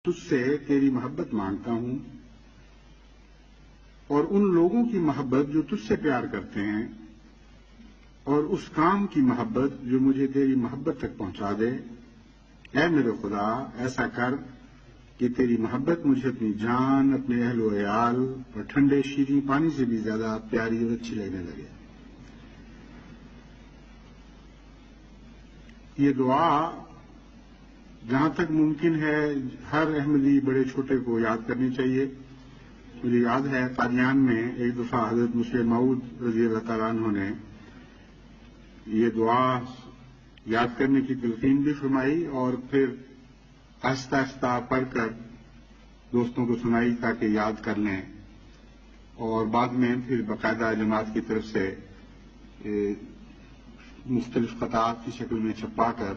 تجھ سے تیری محبت مانگتا ہوں اور ان لوگوں کی محبت جو تجھ سے پیار کرتے ہیں اور اس کام کی محبت جو مجھے تیری محبت تک پہنچا دے۔ اے میرے خدا ایسا کر کہ تیری محبت مجھے اپنی جان، اپنے اہل و عیال اور ٹھنڈے شیریں پانی سے بھی زیادہ پیاری اور اچھی لگنے لگے۔ یہ دعا جہاں تک ممکن ہے ہر احمدی بڑے چھوٹے کو یاد کرنی چاہیے۔ مجھے یاد ہے قادیان میں ایک دفعہ حضرت مسلم موعود رضی اللہ تعالیٰ عنہ نے یہ دعا یاد کرنے کی تلقین بھی فرمائی اور پھر آہستہ آہستہ پڑھ کر دوستوں کو سنائی تاکہ یاد کر لیں، اور بعد میں پھر باقاعدہ جماعت کی طرف سے مختلف قطعات کی شکل میں چھپا کر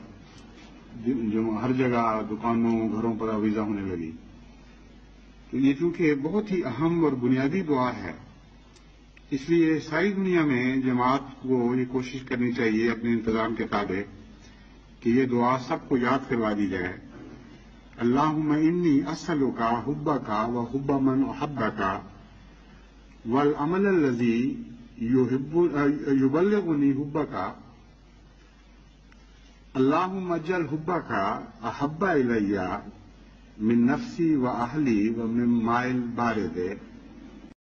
جو ہر جگہ دکانوں گھروں پر آویزاں ہونے لگی۔ تو یہ چونکہ بہت ہی اہم اور بنیادی دعا ہے، اس لیے ساری دنیا میں جماعت کو یہ کوشش کرنی چاہیے اپنے انتظام کے تابع کہ یہ دعا سب کو یاد کروا دی جائے۔ اللہم انی اسألک حبک و حب من احبک والعمل الذی یبلغنی حبک اللہم اجعل حبک احب الی من نفسی و اہلی و من ماء البارد